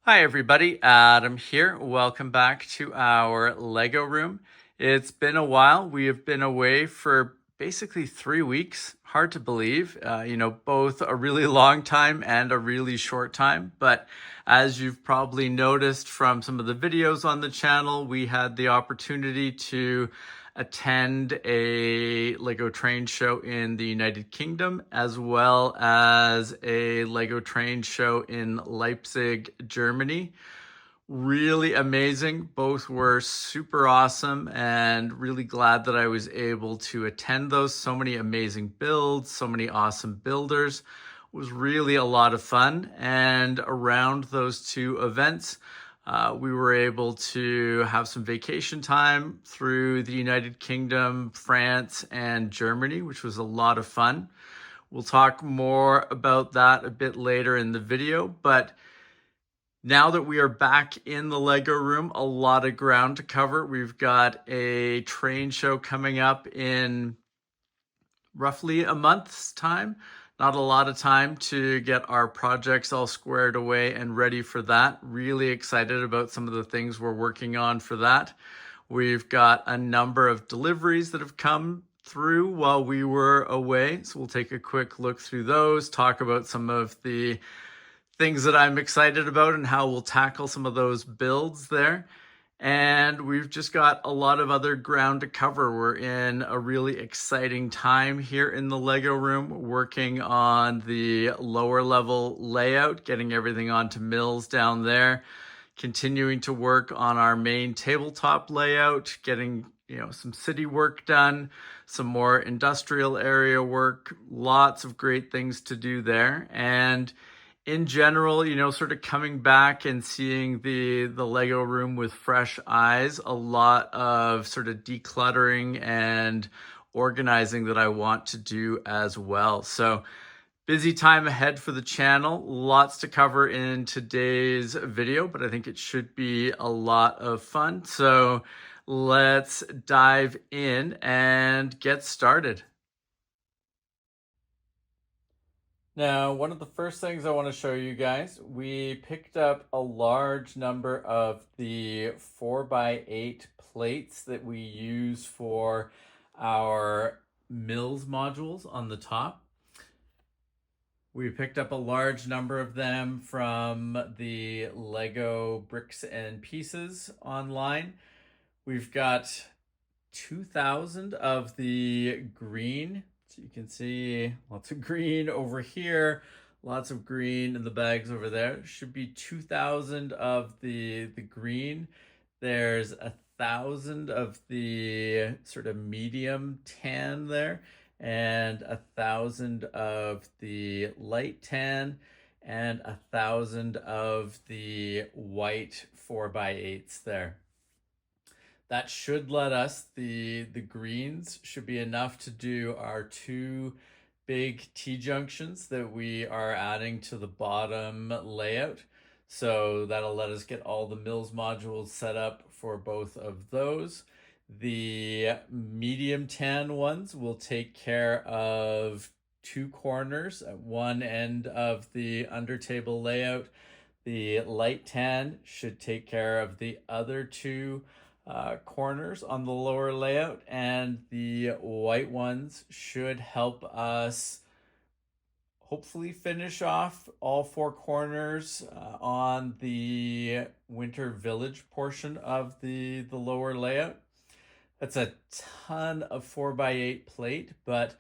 Hi everybody, Adam here. Welcome back to our Lego room. It's been a while. We have been away for basically 3 weeks. Hard to believe, both a really long time and a really short time. But as you've probably noticed from some of the videos on the channel, we had the opportunity to attend a Lego train show in the United Kingdom, as well as a Lego train show in Leipzig, Germany. Really amazing. Both were super awesome and really glad that I was able to attend those. So many amazing builds, so many awesome builders. It was really a lot of fun. And around those two events, we were able to have some vacation time through the United Kingdom, France, and Germany, which was a lot of fun. We'll talk more about that a bit later in the video, but now that we are back in the Lego room, a lot of ground to cover. We've got a train show coming up in roughly a month's time. Not a lot of time to get our projects all squared away and ready for that. Really excited about some of the things we're working on for that. We've got a number of deliveries that have come through while we were away. So we'll take a quick look through those, talk about some of the things that I'm excited about and how we'll tackle some of those builds there. And we've just got a lot of other ground to cover. We're in a really exciting time here in the Lego room, working on the lower level layout, getting everything onto mills down there, continuing to work on our main tabletop layout, getting some city work done, some more industrial area work, lots of great things to do there. And in general, sort of coming back and seeing the Lego room with fresh eyes, a lot of sort of decluttering and organizing that I want to do as well. So busy time ahead for the channel. Lots to cover in today's video, but I think it should be a lot of fun. So let's dive in and get started. Now, one of the first things I want to show you guys, we picked up a large number of the 4x8 plates that we use for our mills modules on the top. We picked up a large number of them from the Lego Bricks and Pieces online. We've got 2,000 of the green. So you can see lots of green over here, lots of green in the bags over there. Should be 2,000 of the green. There's 1,000 of the sort of medium tan there, and 1,000 of the light tan, and 1,000 of the white 4x8s there. That should let us, the greens should be enough to do our two big T-junctions that we are adding to the bottom layout. So that'll let us get all the mills modules set up for both of those. The medium tan ones will take care of two corners at one end of the under table layout. The light tan should take care of the other two corners on the lower layout, and the white ones should help us hopefully finish off all four corners on the winter village portion of the lower layout. That's a ton of 4x8 plate, but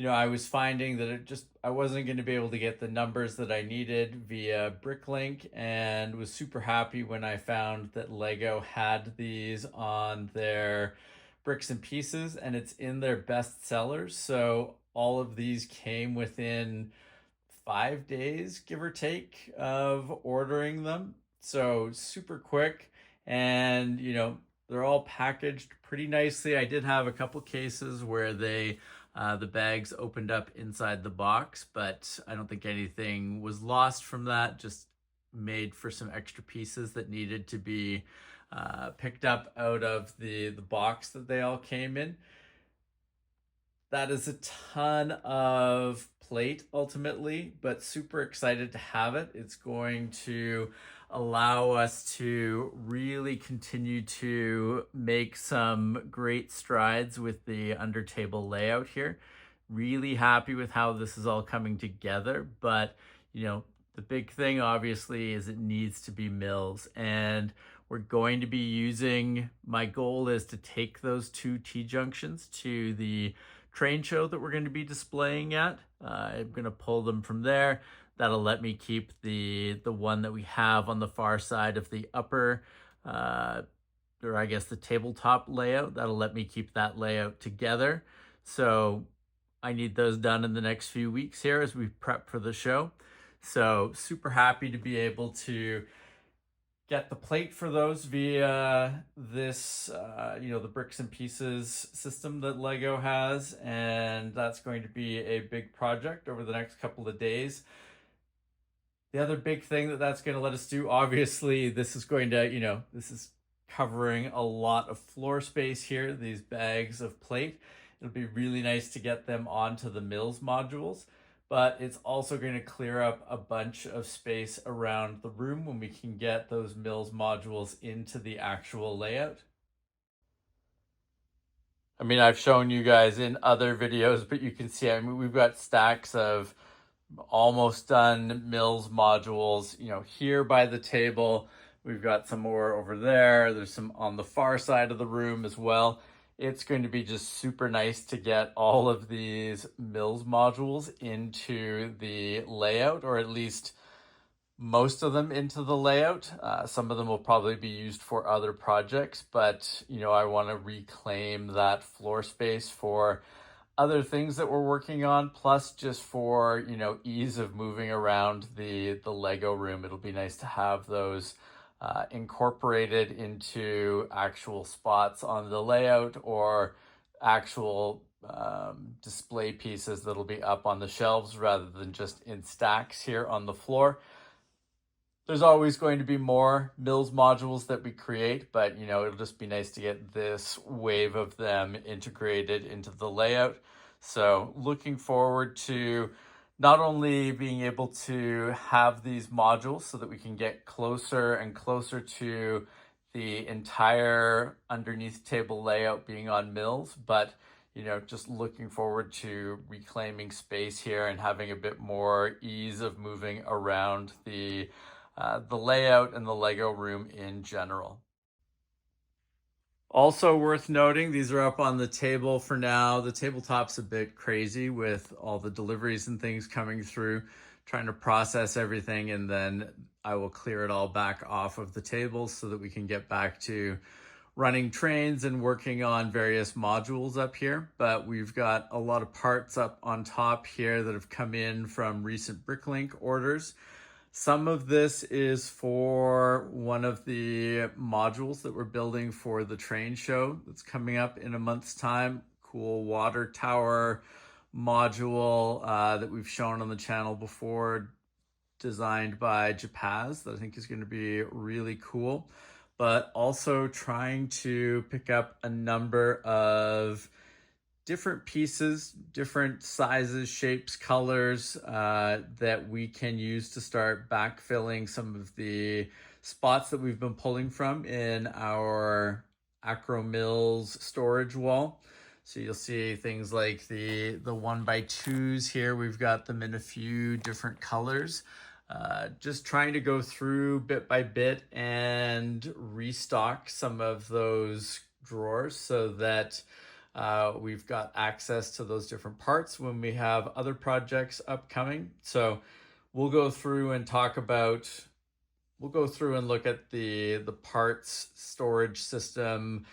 I was finding that I wasn't going to be able to get the numbers that I needed via Bricklink, and was super happy when I found that Lego had these on their Bricks and Pieces, and it's in their best sellers. So all of these came within 5 days, give or take, of ordering them. So super quick, and they're all packaged pretty nicely. I did have a couple cases where the bags opened up inside the box, but I don't think anything was lost from that. Just made for some extra pieces that needed to be picked up out of the box that they all came in. That is a ton of plate ultimately, but super excited to have it. It's going to allow us to really continue to make some great strides with the under table layout here. Really happy with how this is all coming together, but the big thing obviously is it needs to be mills, and we're going to be using, my goal is to take those two T-junctions to the train show that we're going to be displaying at. I'm going to pull them from there. That'll let me keep the one that we have on the far side of the upper, or I guess the tabletop layout. That'll let me keep that layout together. So I need those done in the next few weeks here as we prep for the show. So super happy to be able to get the plate for those via this, the bricks and pieces system that Lego has. And that's going to be a big project over the next couple of days. The other big thing that's going to let us do, obviously, this is going to, this is covering a lot of floor space here, these bags of plate. It'll be really nice to get them onto the mills modules, but it's also going to clear up a bunch of space around the room when we can get those mills modules into the actual layout. I mean, I've shown you guys in other videos, but you can see, I mean, we've got stacks of almost done mills modules, here by the table. We've got some more over there. There's some on the far side of the room as well. It's going to be just super nice to get all of these mills modules into the layout, or at least most of them into the layout. Some of them will probably be used for other projects, but I want to reclaim that floor space for other things that we're working on, plus just for ease of moving around the Lego room. It'll be nice to have those incorporated into actual spots on the layout, or actual display pieces that'll be up on the shelves rather than just in stacks here on the floor. There's always going to be more mills modules that we create, but it'll just be nice to get this wave of them integrated into the layout. So looking forward to not only being able to have these modules so that we can get closer and closer to the entire underneath table layout being on mills, but just looking forward to reclaiming space here and having a bit more ease of moving around the layout and the Lego room in general. Also worth noting, these are up on the table for now. The tabletop's a bit crazy with all the deliveries and things coming through, trying to process everything, and then I will clear it all back off of the table so that we can get back to running trains and working on various modules up here. But we've got a lot of parts up on top here that have come in from recent Bricklink orders. Some of this is for one of the modules that we're building for the train show that's coming up in a month's time. Cool water tower module that we've shown on the channel before, designed by Japaz, that I think is going to be really cool. But also trying to pick up a number of different pieces, different sizes, shapes, colors that we can use to start backfilling some of the spots that we've been pulling from in our Acro Mills storage wall. So you'll see things like the 1x2s here. We've got them in a few different colors. Just trying to go through bit by bit and restock some of those drawers so that we've got access to those different parts when we have other projects upcoming. So we'll go through and look at the parts storage system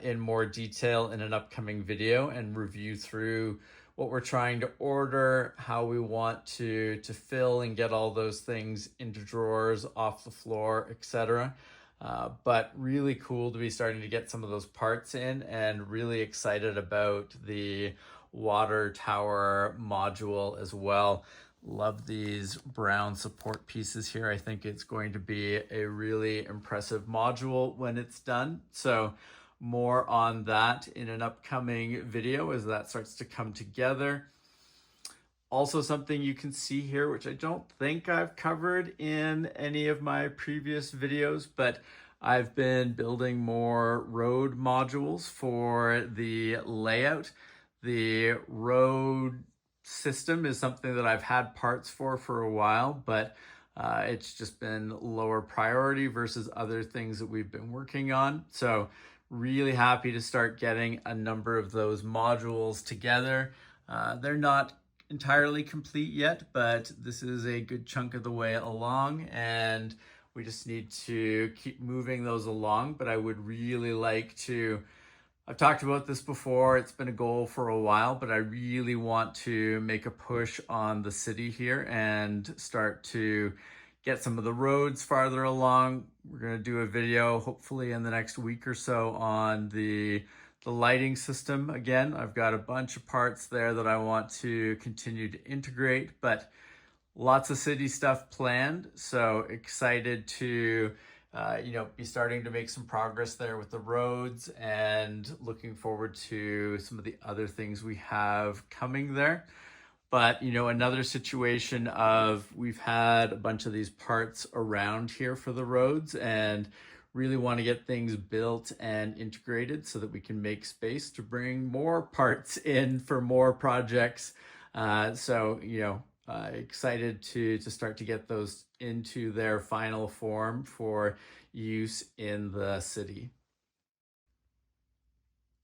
in more detail in an upcoming video, and review through what we're trying to order, how we want to fill and get all those things into drawers, off the floor, etc. But really cool to be starting to get some of those parts in, and really excited about the water tower module as well. Love these brown support pieces here. I think it's going to be a really impressive module when it's done. So more on that in an upcoming video as that starts to come together. Also something you can see here, which I don't think I've covered in any of my previous videos, but I've been building more road modules for the layout. The road system is something that I've had parts for a while, but it's just been lower priority versus other things that we've been working on. So really happy to start getting a number of those modules together. They're not entirely complete yet, but this is a good chunk of the way along, and we just need to keep moving those along. But I would really like to, I've talked about this before, it's been a goal for a while, but I really want to make a push on the city here and start to get some of the roads farther along. We're going to do a video hopefully in the next week or so on the lighting system. Again, I've got a bunch of parts there that I want to continue to integrate, but lots of city stuff planned. So excited to be starting to make some progress there with the roads, and looking forward to some of the other things we have coming there. But another situation of, we've had a bunch of these parts around here for the roads, and really want to get things built and integrated so that we can make space to bring more parts in for more projects. Excited to start to get those into their final form for use in the city.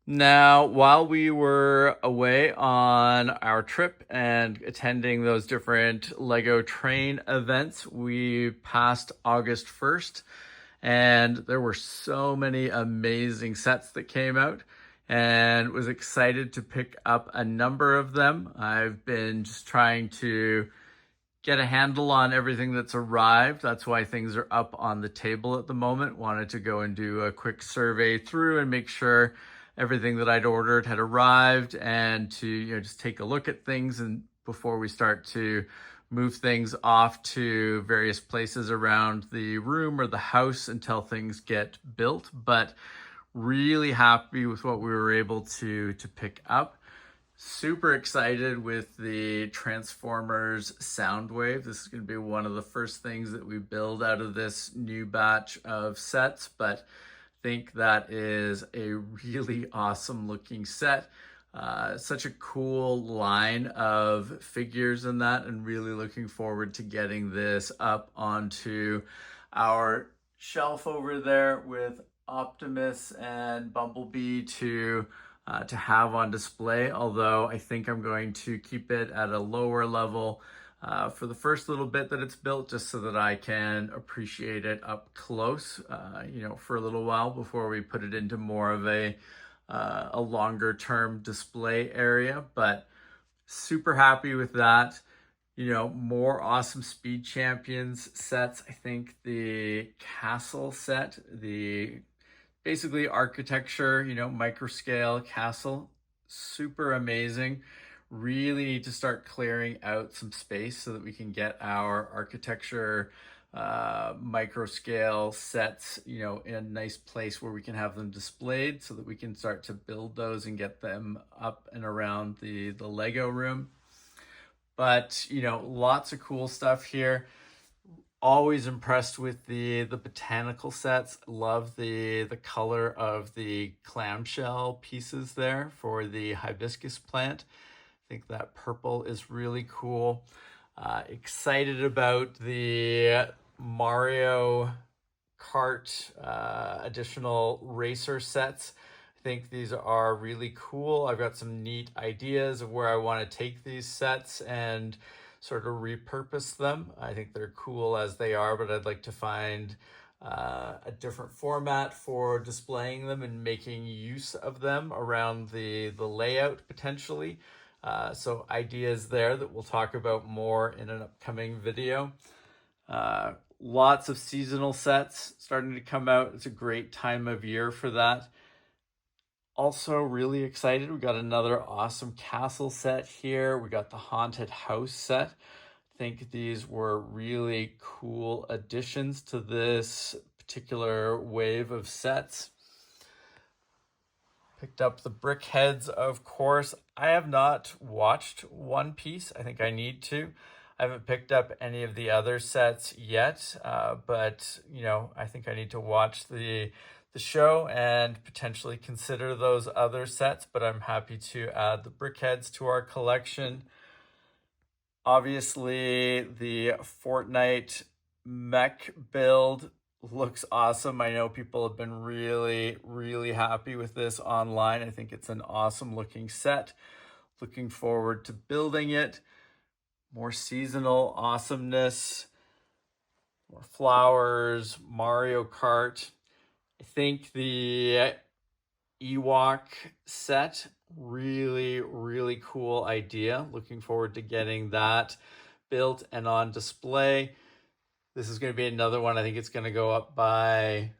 Now, while we were away on our trip and attending those different Lego train events, we passed August 1st, and there were so many amazing sets that came out, and was excited to pick up a number of them. I've been just trying to get a handle on everything that's arrived. That's why things are up on the table at the moment. Wanted to go and do a quick survey through and make sure everything that I'd ordered had arrived, and to just take a look at things and before we start to move things off to various places around the room or the house until things get built. But really happy with what we were able to pick up. Super excited with the Transformers Soundwave. This is going to be one of the first things that we build out of this new batch of sets, but I think that is a really awesome looking set. Such a cool line of figures in that, and really looking forward to getting this up onto our shelf over there with Optimus and Bumblebee to have on display. Although I think I'm going to keep it at a lower level for the first little bit that it's built, just so that I can appreciate it up close, for a little while before we put it into more of a longer term display area. But super happy with that. More awesome Speed Champions sets. I think the castle set, the basically architecture, micro scale castle, super amazing. Really need to start clearing out some space so that we can get our architecture micro scale sets, in a nice place where we can have them displayed, so that we can start to build those and get them up and around the Lego room. But lots of cool stuff here. Always impressed with the botanical sets. Love the color of the clamshell pieces there for the hibiscus plant. I think that purple is really cool. Excited about the Mario Kart additional racer sets. I think these are really cool. I've got some neat ideas of where I want to take these sets and sort of repurpose them. I think they're cool as they are, but I'd like to find a different format for displaying them and making use of them around the layout potentially. So ideas there that we'll talk about more in an upcoming video. Lots of seasonal sets starting to come out. It's a great time of year for that. Also really excited, we got another awesome castle set here. We got the haunted house set. I think these were really cool additions to this particular wave of sets. Picked up the brick heads, of course. I have not watched One Piece. I think I need to. I haven't picked up any of the other sets yet, but I think I need to watch the show and potentially consider those other sets. But I'm happy to add the brick heads to our collection. Obviously, the Fortnite mech build looks awesome. I know people have been really, really happy with this online. I think it's an awesome looking set. Looking forward to building it. More seasonal awesomeness, more flowers, Mario Kart. I think the Ewok set, really, really cool idea. Looking forward to getting that built and on display. This is going to be another one. I think it's going to go up by,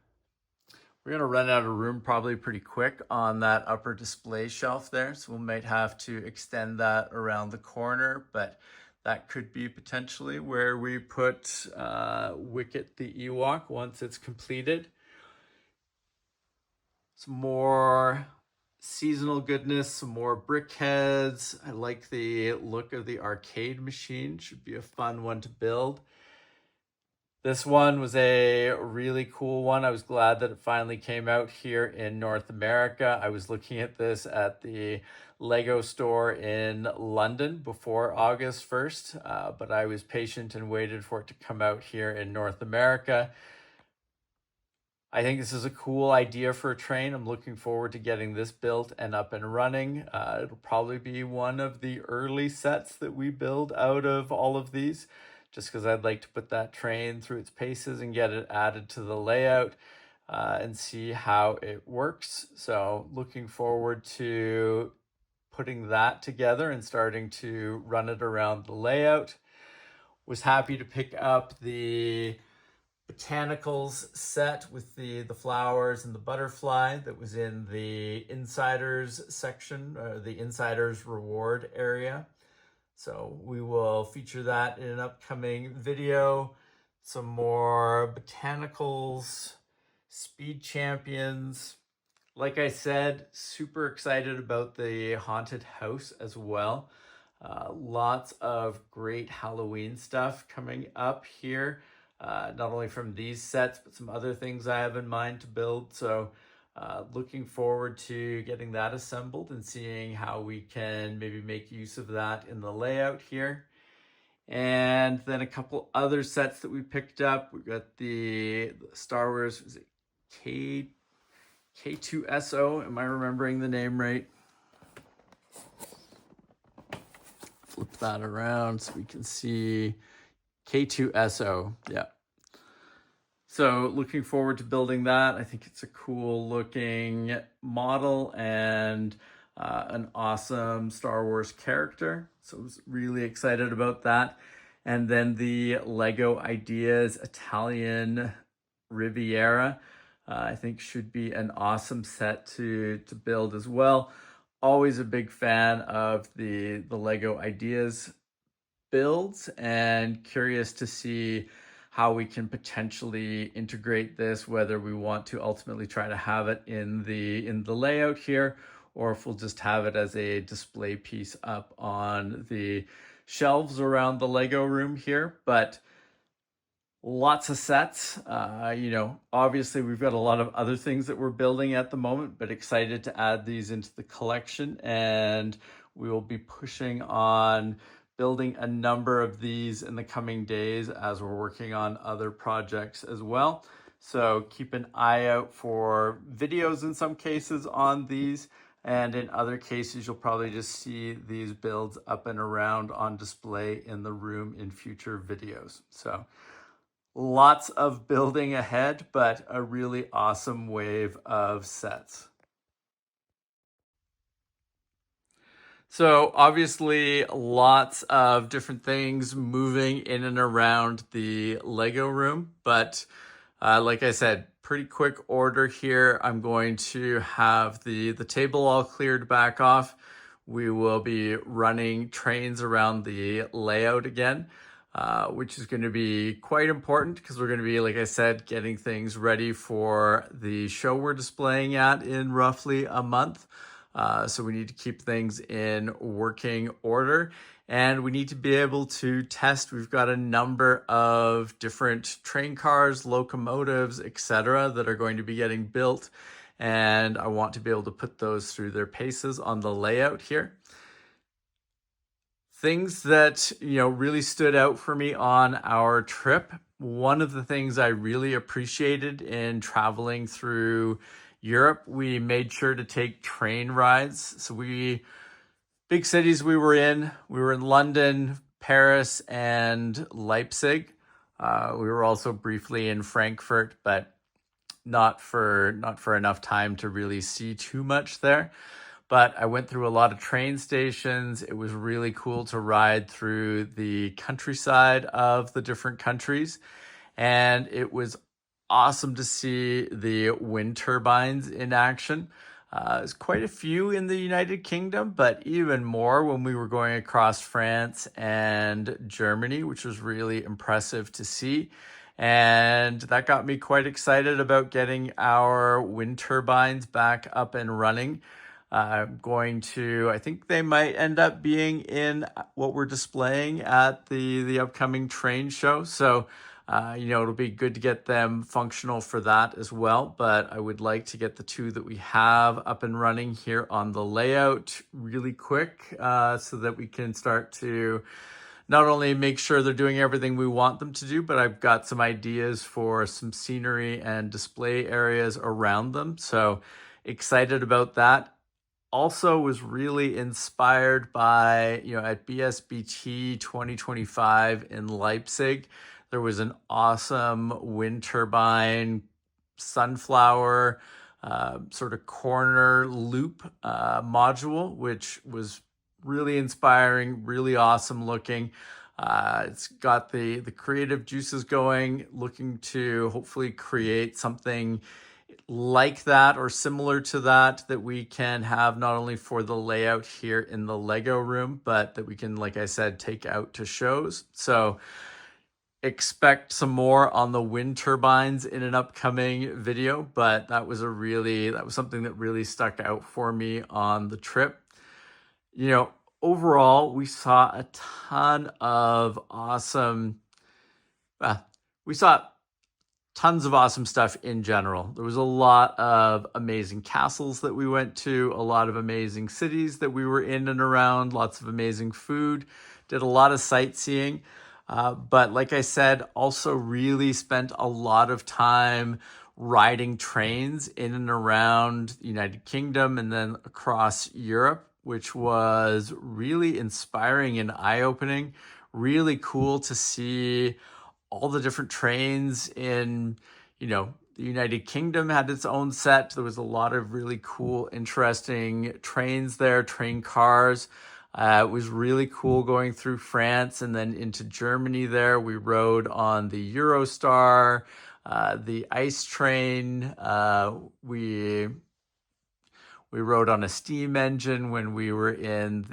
we're going to run out of room probably pretty quick on that upper display shelf there. So we might have to extend that around the corner, but that could be potentially where we put Wicket the Ewok once it's completed. Some more seasonal goodness, some more brick heads. I like the look of the arcade machine. Should be a fun one to build. This one was a really cool one. I was glad that it finally came out here in North America. I was looking at this at the Lego store in London before August 1st, but I was patient and waited for it to come out here in North America. I think this is a cool idea for a train. I'm looking forward to getting this built and up and running. It'll probably be one of the early sets that we build out of all of these, just because I'd like to put that train through its paces and get it added to the layout and see how it works. So looking forward to putting that together and starting to run it around the layout. Was happy to pick up the botanicals set with the flowers and the butterfly that was in the insiders section, the insiders reward area. So we will feature that in an upcoming video. Some more botanicals, speed champions. Like I said, super excited about the haunted house as well. Lots of great Halloween stuff coming up here. Not only from these sets, but some other things I have in mind to build. So looking forward to getting that assembled and seeing how we can maybe make use of that in the layout here. And then a couple other sets that we picked up. We've got the Star Wars, was it K2SO? Am I remembering the name right? Flip that around so we can see K2SO. Yeah. So looking forward to building that. I think it's a cool looking model and an awesome Star Wars character. So I was really excited about that. And then the Lego Ideas Italian Riviera, I think should be an awesome set to build as well. Always a big fan of the Lego Ideas builds and curious to see how we can potentially integrate this, whether we want to ultimately try to have it in the layout here, or if we'll just have it as a display piece up on the shelves around the Lego room here. But lots of sets. Obviously we've got a lot of other things that we're building at the moment, but excited to add these into the collection, and we will be pushing on building a number of these in the coming days as we're working on other projects as well. So keep an eye out for videos in some cases on these, and in other cases you'll probably just see these builds up and around on display in the room in future videos. So lots of building ahead, but a really awesome wave of sets. So obviously lots of different things moving in and around the Lego room, but like I said, pretty quick order here. I'm going to have the table all cleared back off. We will be running trains around the layout again. which is going to be quite important because we're going to be, like I said, getting things ready for the show we're displaying at in roughly a month. So we need to keep things in working order, and we need to be able to test. We've got a number of different train cars, locomotives, etc., that are going to be getting built, and I want to be able to put those through their paces on the layout here. Things that, really stood out for me on our trip. One of the things I really appreciated in traveling through Europe, we made sure to take train rides. So big cities we were in London, Paris, and Leipzig. We were also briefly in Frankfurt, but not for enough time to really see too much there. But I went through a lot of train stations. It was really cool to ride through the countryside of the different countries. And it was awesome to see the wind turbines in action. There's quite a few in the United Kingdom, but even more when we were going across France and Germany, which was really impressive to see. And that got me quite excited about getting our wind turbines back up and running. I think they might end up being in what we're displaying at the upcoming train show. So, it'll be good to get them functional for that as well. But I would like to get the two that we have up and running here on the layout really quick, so that we can start to not only make sure they're doing everything we want them to do, but I've got some ideas for some scenery and display areas around them. So excited about that. Also was really inspired by, at BSBT 2025 in Leipzig, there was an awesome wind turbine, sunflower, sort of corner loop module, which was really inspiring, really awesome looking. It's got the creative juices going, looking to hopefully create something like that or similar to that we can have not only for the layout here in the Lego room, but that we can, like I said, take out to shows. So expect some more on the wind turbines in an upcoming video, but that was something that really stuck out for me on the trip. Overall, we saw a ton of awesome, we saw tons of awesome stuff in general. There was a lot of amazing castles that we went to, a lot of amazing cities that we were in and around, lots of amazing food, did a lot of sightseeing. But like I said, also really spent a lot of time riding trains in and around the United Kingdom and then across Europe, which was really inspiring and eye-opening. Really cool to see all the different trains in, the United Kingdom had its own set. There was a lot of really cool, interesting trains there, train cars. It was really cool going through France and then into Germany there. We rode on the Eurostar, the ice train. We rode on a steam engine when we were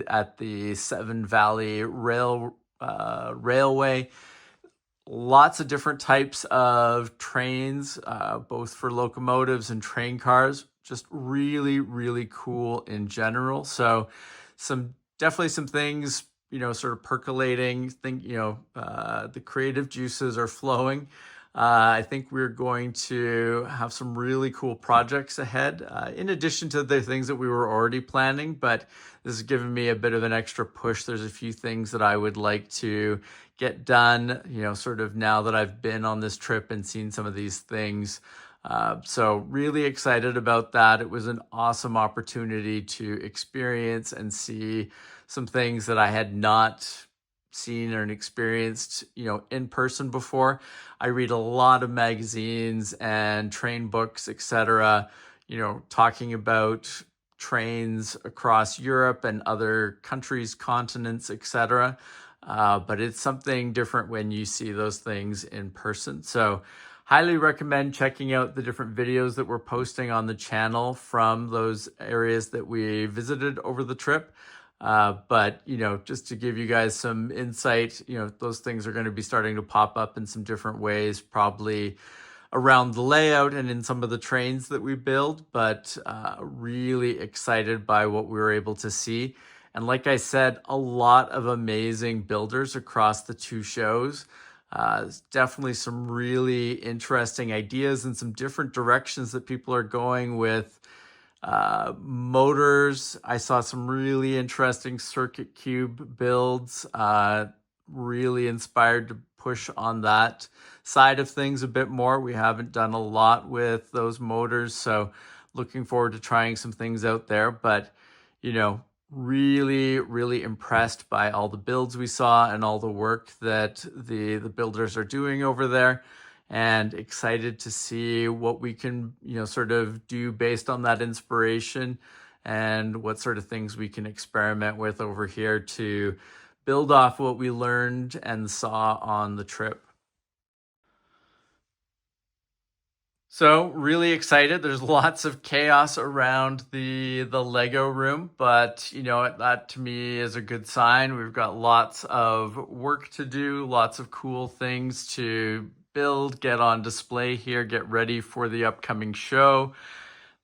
at the Seven Valley Railway. Lots of different types of trains, both for locomotives and train cars. Just really, really cool in general. So definitely some things, sort of percolating. The creative juices are flowing. I think we're going to have some really cool projects ahead, in addition to the things that we were already planning, but this has given me a bit of an extra push. There's a few things that I would like to get done, sort of now that I've been on this trip and seen some of these things. So really excited about that. It was an awesome opportunity to experience and see some things that I had not seen or experienced, in person before. I read a lot of magazines and train books, etc., talking about trains across Europe and other countries, continents, etc. But it's something different when you see those things in person. So highly recommend checking out the different videos that we're posting on the channel from those areas that we visited over the trip. But, just to give you guys some insight, those things are going to be starting to pop up in some different ways, probably around the layout and in some of the trains that we build, but really excited by what we were able to see. And like I said, a lot of amazing builders across the two shows. Definitely some really interesting ideas and some different directions that people are going with motors. I saw some really interesting circuit cube builds. Really inspired to push on that side of things a bit more. We haven't done a lot with those motors, so looking forward to trying some things out there. But, really, really impressed by all the builds we saw and all the work that the builders are doing over there, and excited to see what we can, sort of do based on that inspiration, and what sort of things we can experiment with over here to build off what we learned and saw on the trip. So really excited. There's lots of chaos around the Lego room, but that to me is a good sign. We've got lots of work to do, lots of cool things to build, get on display here, get ready for the upcoming show.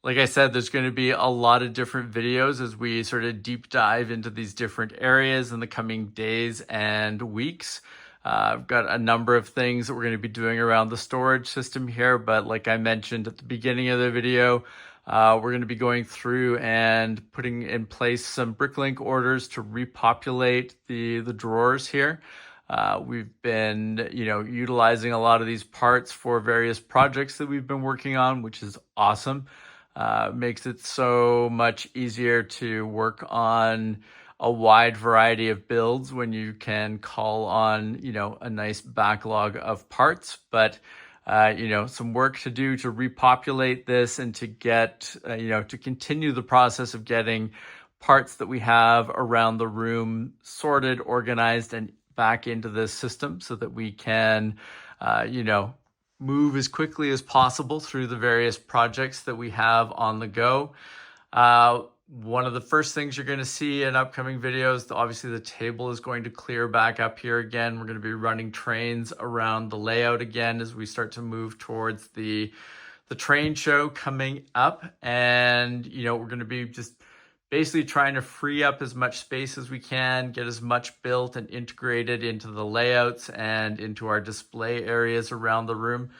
Like I said, there's going to be a lot of different videos as we sort of deep dive into these different areas in the coming days and weeks. I've got a number of things that we're going to be doing around the storage system here, but like I mentioned at the beginning of the video, we're going to be going through and putting in place some Bricklink orders to repopulate the drawers here. We've been, utilizing a lot of these parts for various projects that we've been working on, which is awesome. Makes it so much easier to work on a wide variety of builds when you can call on, a nice backlog of parts. But, some work to do to repopulate this and to get, to continue the process of getting parts that we have around the room sorted, organized, and back into this system so that we can, move as quickly as possible through the various projects that we have on the go. One of the first things you're going to see in upcoming videos, obviously the table is going to clear back up here again. We're going to be running trains around the layout again as we start to move towards the train show coming up. And, we're going to be just basically trying to free up as much space as we can, get as much built and integrated into the layouts and into our display areas around the room,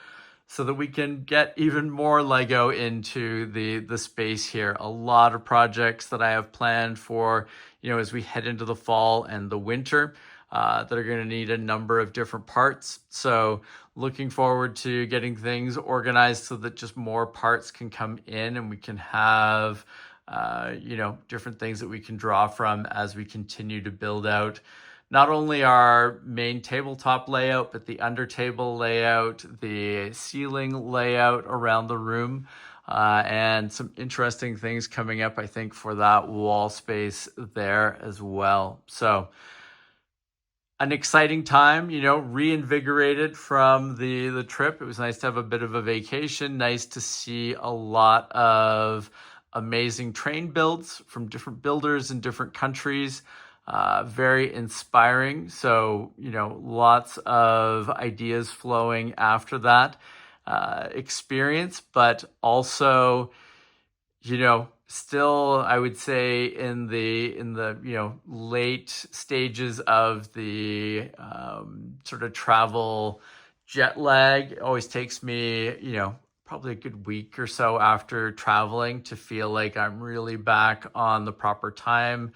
so that we can get even more Lego into the space here. A lot of projects that I have planned for, as we head into the fall and the winter, that are going to need a number of different parts. So looking forward to getting things organized so that just more parts can come in and we can have, different things that we can draw from as we continue to build out not only our main tabletop layout, but the under table layout, the ceiling layout around the room, and some interesting things coming up, I think, for that wall space there as well. So an exciting time, reinvigorated from the trip. It was nice to have a bit of a vacation, nice to see a lot of amazing train builds from different builders in different countries. Very inspiring. So, lots of ideas flowing after that experience, but also, still, I would say in the late stages of the sort of travel jet lag. It always takes me, probably a good week or so after traveling to feel like I'm really back on the proper time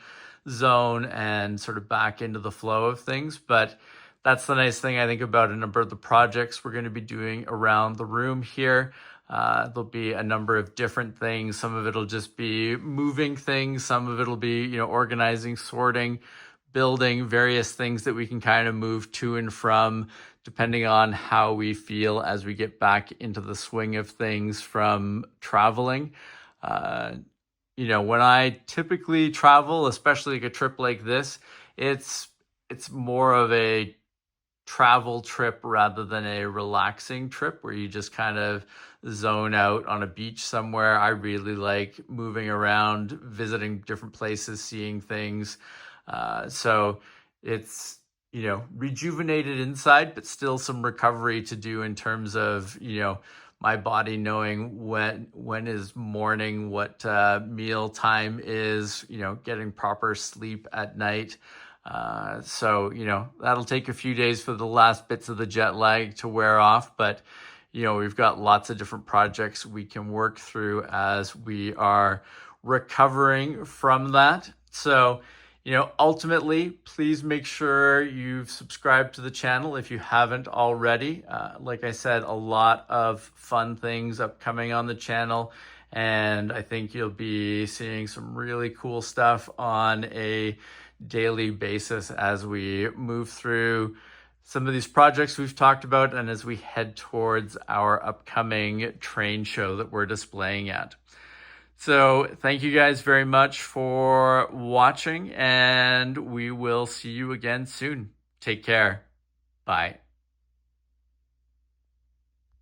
zone and sort of back into the flow of things. But that's the nice thing I think about a number of the projects we're going to be doing around the room here. There'll be a number of different things. Some of it'll just be moving things. Some of it'll be, organizing, sorting, building various things that we can kind of move to and from, depending on how we feel as we get back into the swing of things from traveling. When I typically travel, especially like a trip like this, it's more of a travel trip rather than a relaxing trip where you just kind of zone out on a beach somewhere. I really like moving around, visiting different places, seeing things. So it's, rejuvenated inside, but still some recovery to do in terms of, my body knowing when is morning, what meal time is, getting proper sleep at night. So, that'll take a few days for the last bits of the jet lag to wear off, but, we've got lots of different projects we can work through as we are recovering from that. So, ultimately, please make sure you've subscribed to the channel if you haven't already. Like I said, a lot of fun things upcoming on the channel, and I think you'll be seeing some really cool stuff on a daily basis as we move through some of these projects we've talked about and as we head towards our upcoming train show that we're displaying at. So thank you guys very much for watching, and we will see you again soon. Take care. Bye.